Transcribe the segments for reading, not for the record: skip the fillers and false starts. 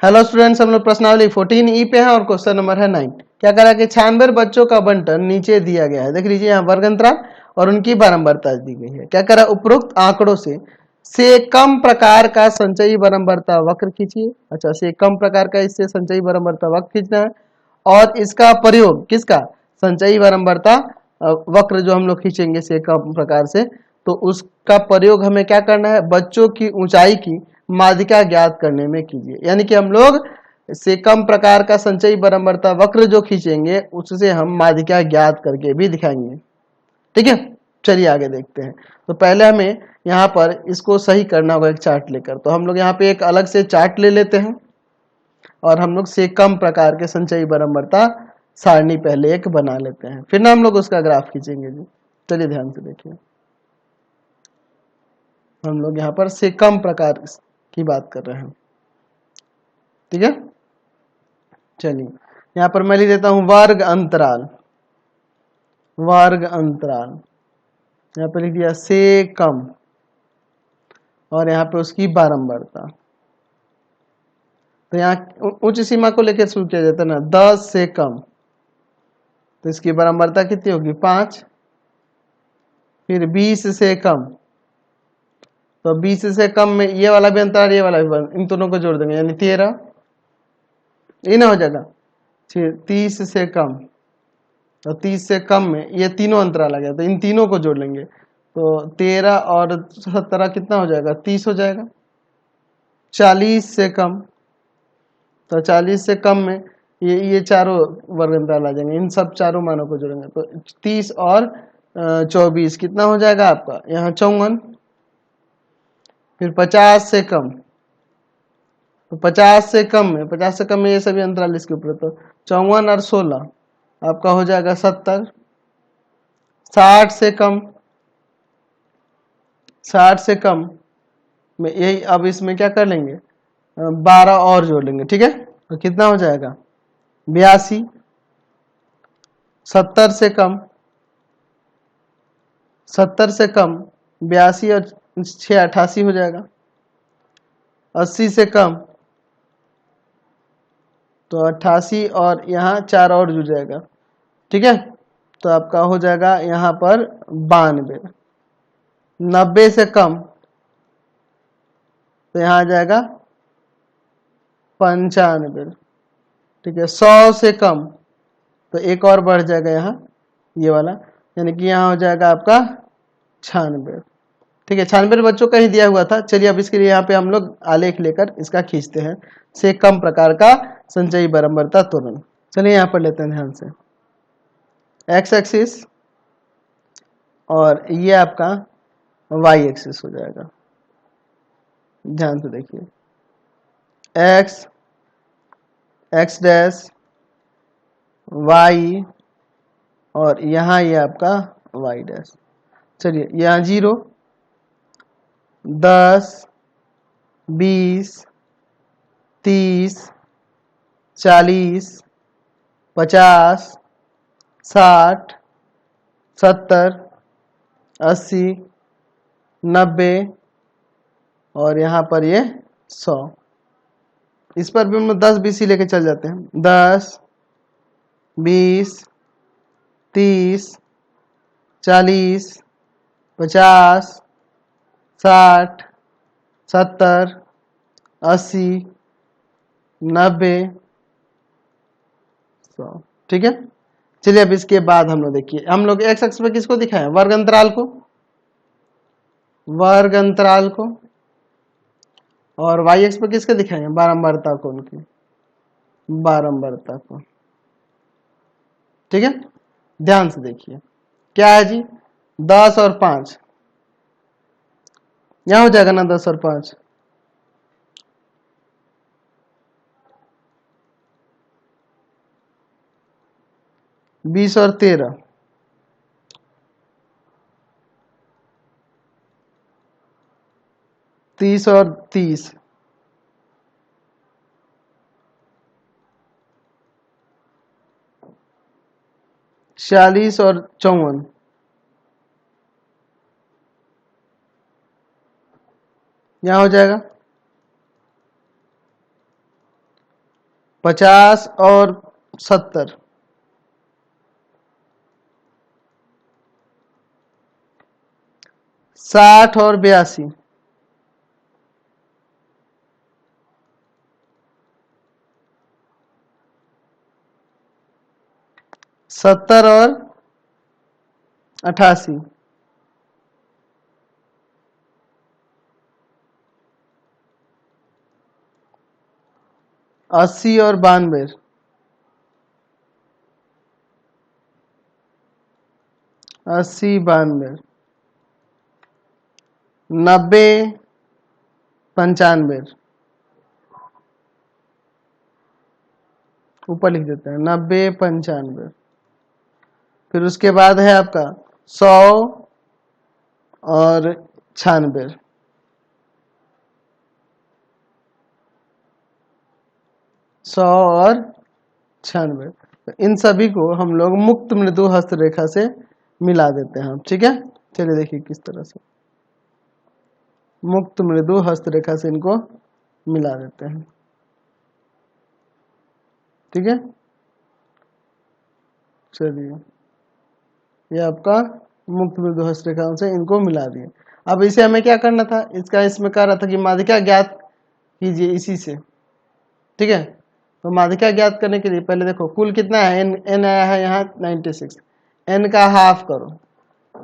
Hello students, हम लोग प्रश्नावली 14 ई पे हैं और क्वेश्चन नंबर है 9। क्या करा कि 96 बच्चों का बंटन नीचे दिया गया है। देख लीजिए यहाँ वर्ग अंतराल और उनकी बारंबारता दी गई है। क्या करा, उपरोक्त आंकड़ों से कम प्रकार का संचयी बारंबारता वक्र खींचिए। अच्छा, से कम प्रकार का इससे संचयी बारंबारता वक्र खींचना है और इसका प्रयोग किसका, संचयी बारंबारता वक्र जो हम लोग खींचेंगे से कम प्रकार से, तो उसका प्रयोग हमें क्या करना है, बच्चों की ऊंचाई की माध्यिका ज्ञात करने में कीजिए। यानी कि हम लोग से कम प्रकार का संचयी बारंबारता वक्र जो खींचेंगे उससे हम माध्यिका ज्ञात करके भी दिखाएंगे। ठीक है, चलिए आगे देखते हैं। तो पहले हमें यहाँ पर इसको सही करना होगा एक चार्ट लेकर। तो हम लोग यहाँ पे एक अलग से चार्ट ले लेते हैं और हम लोग से कम प्रकार के संचयी बारंबारता सारणी पहले एक बना लेते हैं, फिर ना हम लोग उसका ग्राफ खींचेंगे जी। चलिए ध्यान से देखिए, हम लोग यहाँ पर से कम प्रकार की बात कर रहे हैं। ठीक है, चलिए यहाँ पर मैं लिख देता हूं वर्ग अंतराल। वर्ग अंतराल यहाँ पे लिख दिया से कम और यहाँ पे उसकी बारंबारता। तो यहाँ उच्च सीमा को लेकर शुरू किया जाता है ना, 10 से कम, तो इसकी बारंबारता कितनी होगी 5। फिर 20 से कम, तो 20 से कम में ये वाला भी अंतराल ये वाला भी, इन दोनों को जोड़ देंगे यानी 13, ये ना हो जाएगा। फिर 30 से कम, तो 30 से कम में ये तीनों अंतराल आ गया, तो इन तीनों को जोड़ लेंगे तो 13 और 17 कितना हो जाएगा, 30 हो जाएगा। 40 से कम, तो 40 से कम में ये चारों वर्ग अंतराल आ जाएंगे, इन सब चारों मानों को जोड़ेंगे तो 30 और 24 कितना हो जाएगा आपका यहाँ 54। फिर 50 से कम, तो 50 से कम में, 50 से कम में ये सभी अंतराल इसके ऊपर, तो 54 और 16 आपका हो जाएगा 70। 60 से कम, 60 से कम में यही, अब इसमें क्या कर लेंगे 12 और जोड़ लेंगे। ठीक है, तो कितना हो जाएगा 82। 70 से कम, 70 से कम 82 और 6 88 हो जाएगा। 80 से कम, तो 88 और यहाँ 4 और जुड़ जाएगा। ठीक है, तो आपका हो जाएगा यहाँ पर 92। 90 से कम, तो यहाँ आ जाएगा 95। ठीक है, 100 से कम, तो एक और बढ़ जाएगा यहाँ ये वाला, यानी कि यहाँ हो जाएगा आपका 96। ठीक है, 96 बच्चों का ही दिया हुआ था। चलिए अब इसके लिए यहाँ पे हम लोग आलेख लेकर इसका खींचते हैं, से कम प्रकार का संचयी बारंबारता त्वरण। चलिए यहाँ पर लेते हैं ध्यान से, एक्स एक्सिस और ये आपका वाई एक्सिस हो जाएगा। ध्यान से देखिए, एक्स, एक्स डैश, वाई और यहाँ ये आपका वाई डैश। चलिए यहाँ 0, 10, 20, 30, 40, 50, 60, 70, 80, 90 और यहाँ पर ये 100। इस पर भी हम 10 20 ही लेके चल जाते हैं। 10, 20, 30, 40, 50, 60, 70, 80, 90, 100। ठीक है, चलिए अब इसके बाद हम लोग देखिए, हम लोग एक्स अक्ष पे किसको दिखाएं, वर्ग अंतराल को, वर्ग अंतराल को, और वाई एक्स पे किसके दिखाएंगे, बारंबारता को, उनकी बारंबारता को। ठीक है, ध्यान से देखिए क्या है जी, 10 और 5 यहां हो जाएगा ना, 10 और 5, बीस और 13, 30 और 30, 46 और 54, यहां हो जाएगा 50 और 70, 60 और 82, 70 और 88, 80 और 92, 80 92, 90 95, ऊपर लिख देते हैं 90 95। फिर उसके बाद है आपका 100 और 96, 100 और 96। तो इन सभी को हम लोग मुक्त मृदु हस्त रेखा से मिला देते हैं। ठीक है, चलिए देखिए किस तरह से मुक्त मृदु हस्त रेखा से इनको मिला देते हैं। ठीक है, चलिए ये आपका मुक्त मृदु हस्त रेखा से इनको मिला दिए। अब इसे हमें क्या करना था, इसका इसमें कह रहा था कि माध्यिका ज्ञात कीजिए इसी से। ठीक है, तो माध्यिका ज्ञात करने के लिए पहले देखो कुल कितना है, n आया है यहाँ 96, n का हाफ करो,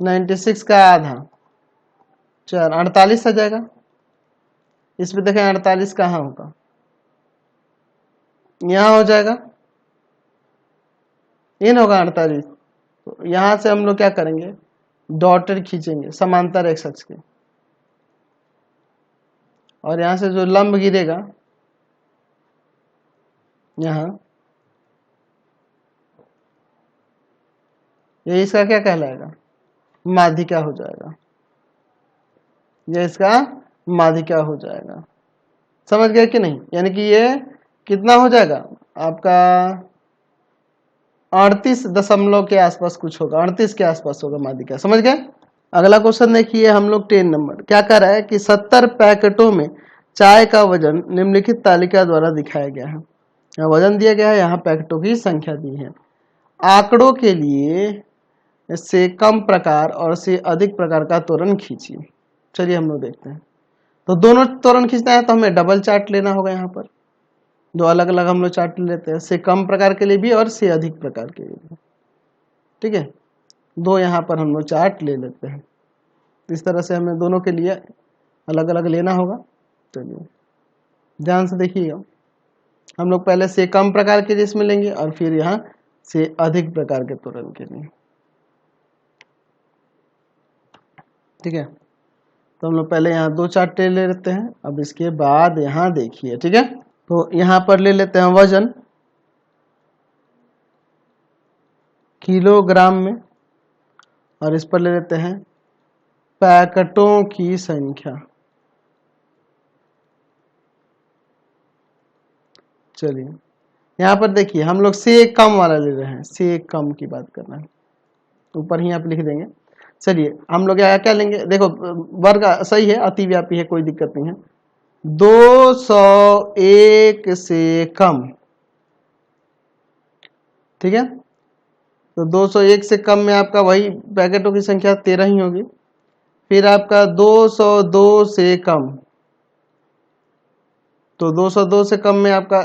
96 का आधा, 4 48 आ जाएगा। इसमें देखें 48 कहाँ होगा, यहाँ हो जाएगा, n होगा 48। तो यहाँ से हम लोग क्या करेंगे, डॉटेड खींचेंगे समांतर एक्स अक्ष के, और यहाँ से जो लंब गिरेगा यहाँ, ये इसका क्या कहलाएगा, माध्यिका हो जाएगा। ये इसका माध्यिका हो जाएगा। समझ गए कि नहीं, यानी कि ये कितना हो जाएगा आपका 38 के आसपास कुछ होगा, 38 के आसपास होगा माध्यिका। समझ गए। अगला क्वेश्चन देखिए, हम लोग 10 नंबर क्या कर रहा है कि 70 पैकेटों में चाय का वजन निम्नलिखित तालिका द्वारा दिखाया गया है। यहाँ वजन दिया गया है, यहाँ पैकेटों की संख्या दी है। आंकड़ों के लिए से कम प्रकार और से अधिक प्रकार का त्वरण खींचिए। चलिए हम लोग देखते हैं। तो दोनों त्वरण खींचना है तो हमें डबल चार्ट लेना होगा। यहाँ पर दो अलग अलग हम लोग चार्ट लेते हैं, से कम प्रकार के लिए भी और से अधिक प्रकार के लिए भी। ठीक है, दो यहाँ पर हम लोग चार्ट ले लेते हैं। इस तरह से हमें दोनों के लिए अलग अलग लेना होगा। चलिए ध्यान से देखिएगा, हम लोग पहले से कम प्रकार के लिए इसमें लेंगे और फिर यहाँ से अधिक प्रकार के त्वरण के लिए। ठीक है, तो हम लोग पहले यहाँ दो चार्ट ले लेते हैं। अब इसके बाद यहाँ देखिए, ठीक है, तो यहाँ पर ले लेते हैं वजन किलोग्राम में, और इस पर ले लेते हैं पैकेटों की संख्या। चलिए यहाँ पर देखिए, हम लोग से कम वाला ले रहे हैं, से कम की बात कर रहे हैं, ऊपर ही आप लिख देंगे। चलिए हम लोग यहाँ क्या लेंगे, देखो वर्ग सही है, अतिव्यापी है, कोई दिक्कत नहीं है। 201 से कम। ठीक है, तो 201 से कम में आपका वही पैकेटों की संख्या 13 ही होगी। फिर आपका 202 से कम, तो 202 से कम में आपका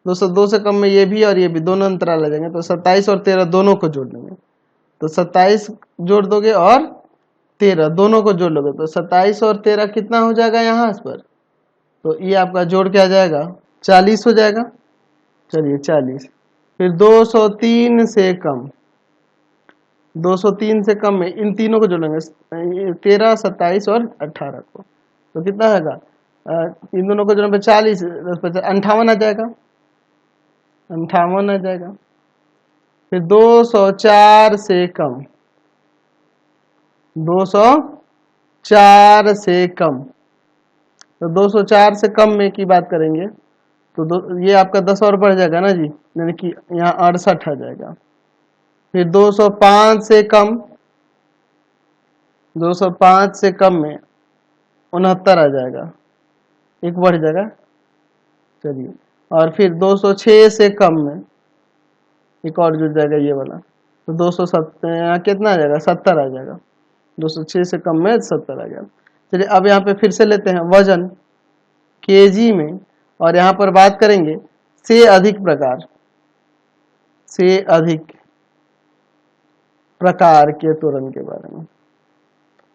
202 से कम में ये भी और ये भी दोनों अंतराल आ जाएंगे। तो 27 और 13 दोनों को जोड़ लेंगे, तो 27 जोड़ दोगे और 13 दोनों को जोड़ लोगे, तो 27 और 13 कितना हो जाएगा यहाँ पर, तो ये आपका जोड़ क्या जाएगा 40 हो जाएगा। चलिए 40। फिर 203 से कम, 203 से कम में इन तीनों को जोड़ेंगे, 13 27 और 18 को, तो कितना होगा, इन दोनों को जोड़ने पे 40 10 50 58 आ जाएगा, 58 आ जाएगा। फिर 204 से कम, 204 से कम, तो 204 से कम में की बात करेंगे तो ये आपका 10 और बढ़ जाएगा ना जी, यानी कि यहाँ 68 आ जाएगा। फिर 205 से कम, 205 से कम में 69 आ जाएगा, एक बढ़ जाएगा। चलिए और फिर 206 से कम में एक और जुड़ जाएगा ये वाला, तो 270 कितना आ जाएगा, 70 आ जाएगा। 206 से कम में 70 आ गया। चलिए अब यहाँ पे फिर से लेते हैं वजन केजी में, और यहाँ पर बात करेंगे से अधिक प्रकार, से अधिक प्रकार के त्वरण के बारे में।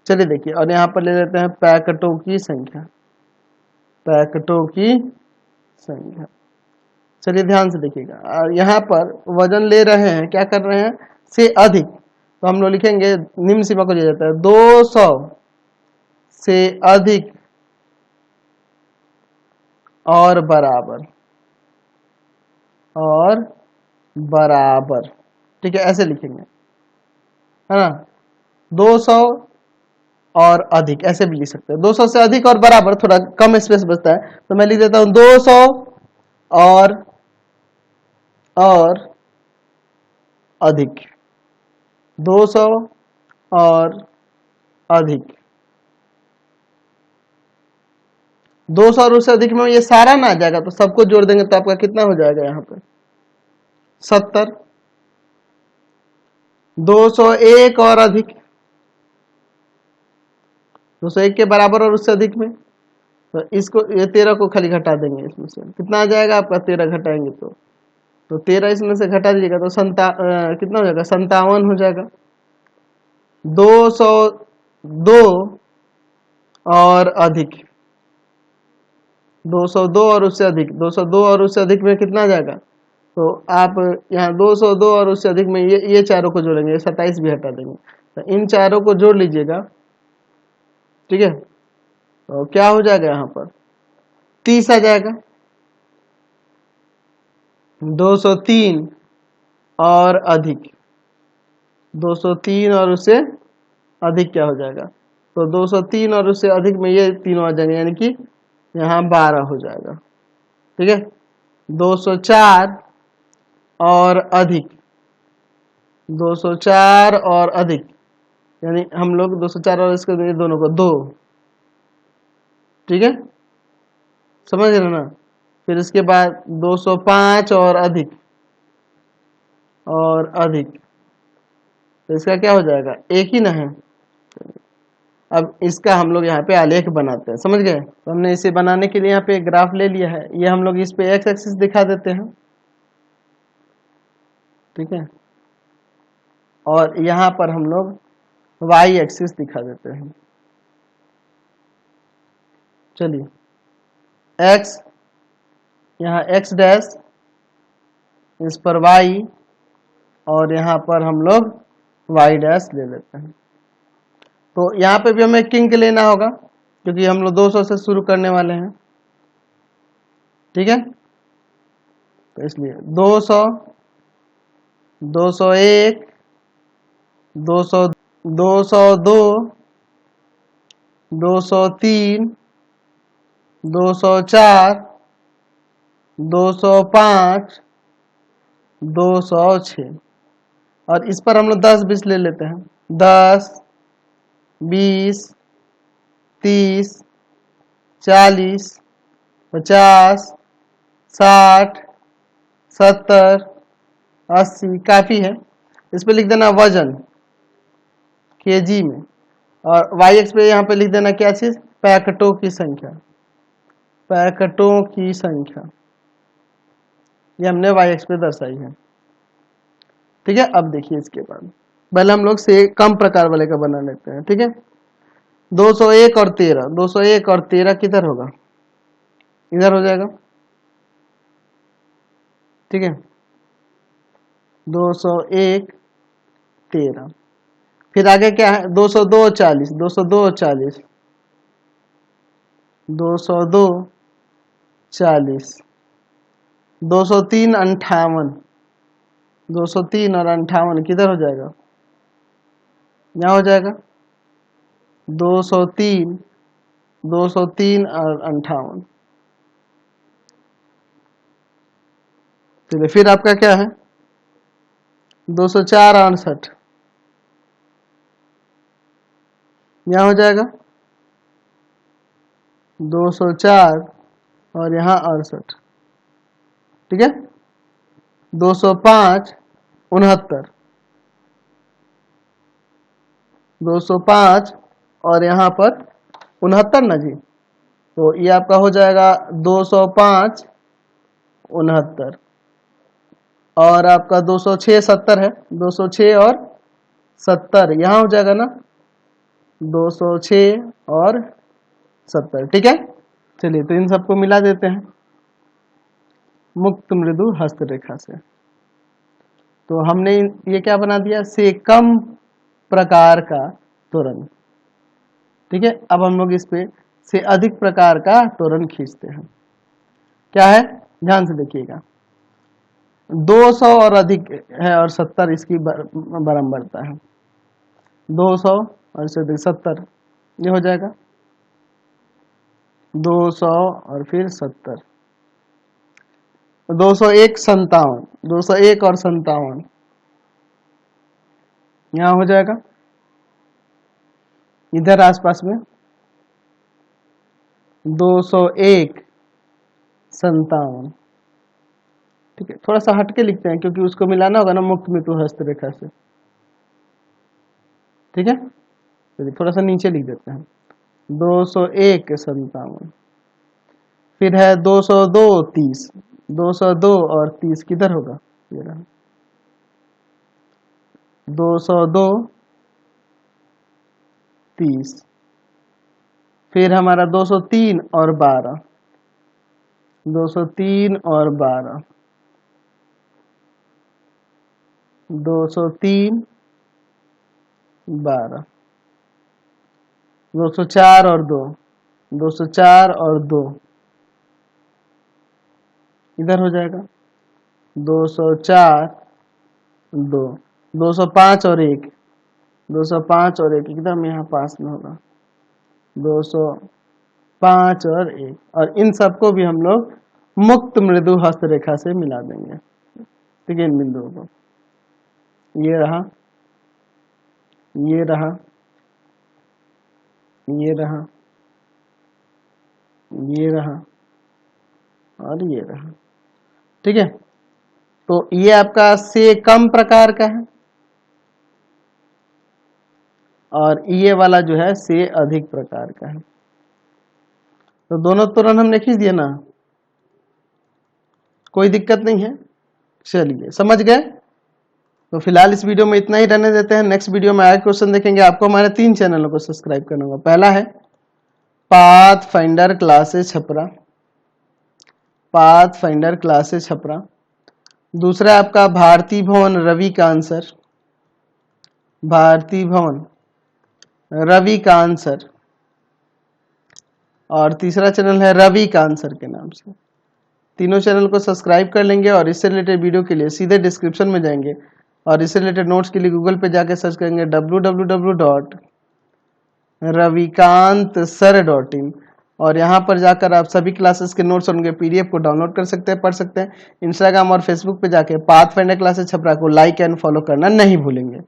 चलिए देखिए, और यहाँ पर ले लेते हैं पैकेटों की संख्या, पैकेटों की संख्या। चलिए ध्यान से देखिएगा, और यहाँ पर वजन ले रहे हैं, क्या कर रहे हैं, से अधिक, तो हम लोग लिखेंगे निम्न सीमा को दिया जाता है 200 से अधिक और बराबर, और बराबर, ठीक है, ऐसे लिखेंगे, है ना। 200 और अधिक ऐसे भी लिख सकते हैं, 200 से अधिक और बराबर, थोड़ा कम स्पेस बचता है, तो मैं लिख देता हूं 200 और अधिक, 200 और अधिक। 200 और उससे अधिक में ये सारा ना आ जाएगा, तो सबको जोड़ देंगे तो आपका कितना हो जाएगा, यहाँ पे 70। 201 और अधिक, 201 के बराबर और उससे अधिक में, तो इसको ये 13 को खाली घटा देंगे, इसमें से कितना आ जाएगा आपका, 13 घटाएंगे तो 13 इसमें से घटा दीजिएगा तो कितना हो जाएगा, 57 हो जाएगा। 202 और अधिक, 202 और उससे अधिक, 202 और उससे अधिक में कितना आ जाएगा, तो आप यहाँ 202 और उससे अधिक में ये चारों को जोड़ेंगे, ये 27 भी हटा देंगे, तो इन चारों को जोड़ लीजिएगा, ठीक है, तो क्या हो जाएगा, यहाँ पर 30 आ जाएगा। 203 और अधिक, 203 और उससे अधिक क्या हो जाएगा, तो 203 और उससे अधिक में ये तीनों आ जाएंगे, यानी कि यहाँ 12 हो जाएगा, ठीक है। 204 और अधिक, 204 और अधिक, यानी हम लोग 204 और इसके ये दोनों को 2, ठीक है, समझ रहे ना। फिर इसके बाद 205 और अधिक, और अधिक, तो इसका क्या हो जाएगा, एक ही ना है। अब इसका हम लोग यहाँ पे आलेख बनाते हैं, समझ गए। तो हमने इसे बनाने के लिए यहाँ पे ग्राफ ले लिया है, ये हम लोग इस पे एक्स एक्सिस दिखा देते हैं, ठीक है, और यहाँ पर हम लोग वाई एक्सिस दिखा देते हैं। चलिए एक्स, यहाँ एक्स डैश, इस पर वाई, और यहाँ पर हम लोग वाई डैश ले लेते हैं। तो यहाँ पे भी हमें किंक लेना होगा, क्योंकि हम लोग 200 से शुरू करने वाले हैं, ठीक है, तो इसलिए 200, 201, 200, 202, 203, 204, 205, 206, और इस पर हम लोग 10-20 ले लेते हैं, 10, 20, 30, 40, 50, 60, 70, 80, काफी है। इस पे लिख देना वजन केजी में, और वाई एक्स पे यहाँ पे लिख देना क्या चीज, पैकेटों की संख्या, पैकेटों की संख्या, ये हमने वाई एक्स पे दर्शाई है, ठीक है। अब देखिए इसके बाद पहले हम लोग से कम प्रकार वाले का बना लेते हैं, ठीक है। 201 और 13, 201 और 13 किधर होगा, इधर हो जाएगा, ठीक है। 201, 13, फिर आगे क्या है, 202, 40, 202, 40, 202, 40, 203, 58, 203 और 58 किधर हो जाएगा, यहाँ हो जाएगा, 203, 203 और 58, चलिए फिर आपका क्या है, 204, 68, यहाँ हो जाएगा 204 और यहाँ 68, ठीक है, 205 69, 205 और यहाँ पर 69 ना जी, तो ये आपका हो जाएगा 205 69 और आपका 206 70 है, 206 और 70 यहाँ हो जाएगा ना, 206 और 70। ठीक है, चलिए तो इन सबको मिला देते हैं मुक्त मृदु हस्तरेखा से। तो हमने ये क्या बना दिया, से कम प्रकार का त्वरण। ठीक है, अब हम लोग इस पे से अधिक प्रकार का त्वरण खींचते हैं। क्या है, ध्यान से देखिएगा, 200 और अधिक है और 70 इसकी बराबरता है, 200 और इससे अधिक 70, ये हो जाएगा 200 और फिर 70, 201 57, 201 और 57 यहाँ हो जाएगा, इधर आसपास में 201 57। ठीक है, थोड़ा सा हटके लिखते हैं क्योंकि उसको मिलाना होगा ना मुक्त मृदु हस्तरेखा से। ठीक है, चलिए थोड़ा सा नीचे लिख देते हैं, 201 57, फिर है 202 30, 202 और 30 किधर होगा, ये रहा 202 30, फिर हमारा 203 और 12, 203 और 12, 203 12, 204 और 2, 204 और 2 इधर हो जाएगा, 204 2, 205 और 1, 205 और 1 एकदम यहाँ पास में होगा, 205 और 1, और इन सबको भी हम लोग मुक्त मृदु हस्तरेखा से मिला देंगे। ठीक है, इन बिंदुओं को, ये रहा, ये रहा, ये रहा, ये रहा और ये रहा। ठीक है, तो ये आपका से कम प्रकार का है और ये वाला जो है से अधिक प्रकार का है। तो दोनों त्वरण हमने खींच दिया ना, कोई दिक्कत नहीं है। चलिए समझ गए, तो फिलहाल इस वीडियो में इतना ही रहने देते हैं। नेक्स्ट वीडियो में आगे क्वेश्चन देखेंगे। आपको हमारे 3 चैनलों को सब्सक्राइब करना होगा। पहला है pathfinder classes Chhapra, pathfinder classes Chhapra. दूसरा आपका भारती भवन रवि का आंसर, भारती भवन रवि का आंसर। और तीसरा चैनल है रवि का आंसर के नाम से। तीनों चैनल को सब्सक्राइब कर लेंगे और इससे रिलेटेड वीडियो के लिए सीधे डिस्क्रिप्शन में जाएंगे और इससे रिलेटेड नोट्स के लिए गूगल पे जाके सर्च करेंगे www.ravikantsir.in और यहाँ पर जाकर आप सभी क्लासेस के नोट्स और उनके PDF को डाउनलोड कर सकते हैं, पढ़ सकते हैं। इंस्टाग्राम और फेसबुक पे जाके पाथफाइंडर क्लासेस छपरा को लाइक एंड फॉलो करना नहीं भूलेंगे।